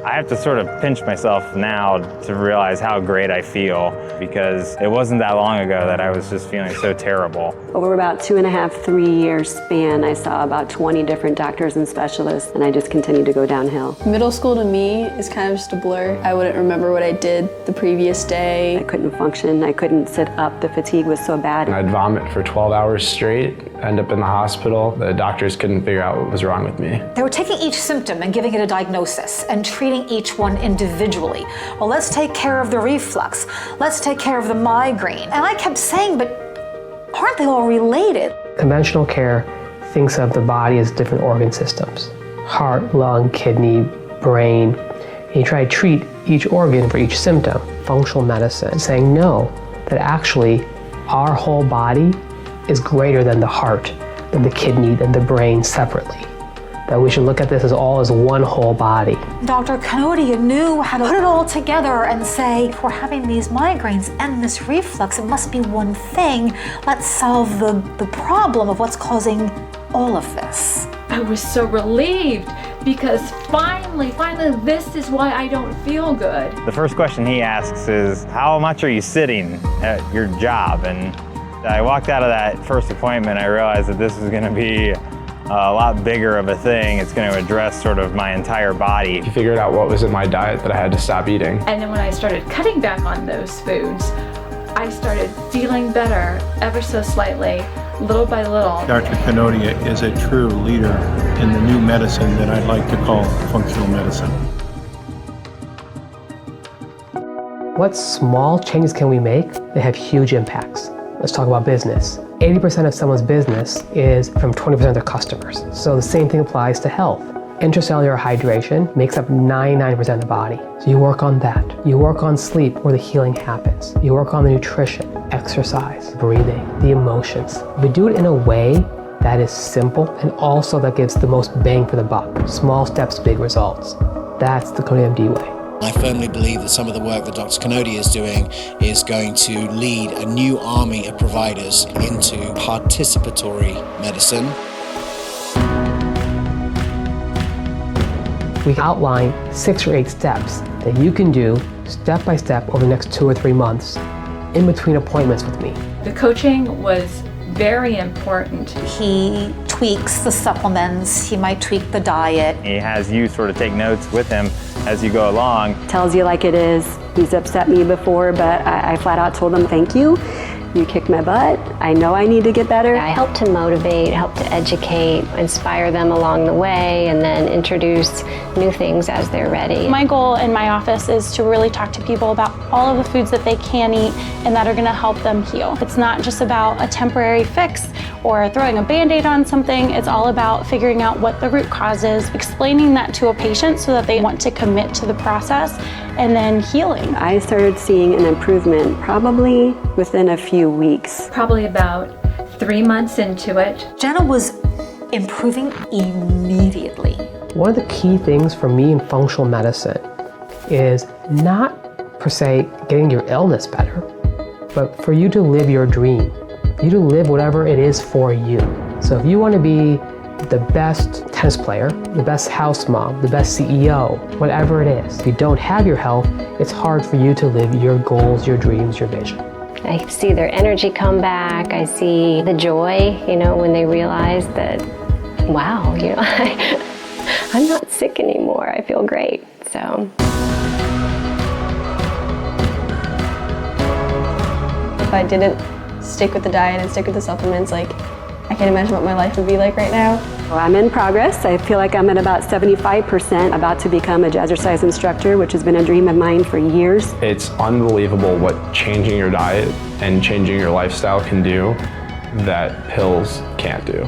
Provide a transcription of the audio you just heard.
I have to sort of pinch myself now to realize how great I feel, because it wasn't that long ago that I was just feeling so terrible. Over about 2.5, 3 year span, I saw about 20 different doctors and specialists, and I just continued to go downhill. Middle school to me is kind of just a blur. I wouldn't remember what I did the previous day. I couldn't function, I couldn't sit up, the fatigue was so bad. I'd vomit for 12 hours straight, end up in the hospital. The doctors couldn't figure out what was wrong with me. They were taking each symptom and giving it a diagnosis and treating each one individually. Well, let's take care of the reflux. Let's take care of the migraine. And I kept saying, but aren't they all related? Conventional care thinks of the body as different organ systems: heart, lung, kidney, brain. And you try to treat each organ for each symptom. Functional medicine is saying no, that actually our whole body is greater than the heart, than the kidney, than the brain separately. That we should look at this as all as one whole body. Dr. Kanodia knew how to put it all together and say, if we're having these migraines and this reflux, it must be one thing. Let's solve the problem of what's causing all of this. I was so relieved, because finally, this is why I don't feel good. The first question he asks is, how much are you sitting at your job? And I walked out of that first appointment, I realized that this is going to be a lot bigger of a thing. It's going to address sort of my entire body. He figured out what was in my diet that I had to stop eating. And then when I started cutting back on those foods, I started feeling better ever so slightly, little by little. Dr. Kanodia is a true leader in the new medicine that I'd like to call functional medicine. What small changes can we make that have huge impacts? Let's talk about business. 80% of someone's business is from 20% of their customers. So the same thing applies to health. Intracellular hydration makes up 99% of the body. So you work on that. You work on sleep, where the healing happens. You work on the nutrition, exercise, breathing, the emotions. But do it in a way that is simple and also that gives the most bang for the buck. Small steps, big results. That's the KanodiaMD way. I firmly believe that some of the work that Dr. Kanodia is doing is going to lead a new army of providers into participatory medicine. We outline 6 or 8 steps that you can do step by step over the next 2 or 3 months in between appointments with me. The coaching was very important. He tweaks the supplements, he might tweak the diet. He has you sort of take notes with him as you go along. Tells you like it is. He's upset me before, but I flat out told him, thank you. You kicked my butt. I know I need to get better. I help to motivate, help to educate, inspire them along the way, and then introduce new things as they're ready. My goal in my office is to really talk to people about all of the foods that they can eat and that are going to help them heal. It's not just about a temporary fix or throwing a Band-Aid on something. It's all about figuring out what the root cause is, explaining that to a patient so that they want to commit to the process, and then healing. I started seeing an improvement probably within a few weeks. Probably about 3 months into it. Jenna was improving immediately. One of the key things for me in functional medicine is not per se getting your illness better, but for you to live your dream, you to live whatever it is for you. So if you want to be the best tennis player, the best house mom, the best CEO, whatever it is, if you don't have your health, it's hard for you to live your goals, your dreams, your vision. I see their energy come back. I see the joy, when they realize that, wow, I'm not sick anymore. I feel great. So. If I didn't stick with the diet and stick with the supplements, I can't imagine what my life would be like right now. Well, I'm in progress. I feel like I'm at about 75%, about to become a jazzercise instructor, which has been a dream of mine for years. It's unbelievable what changing your diet and changing your lifestyle can do that pills can't do.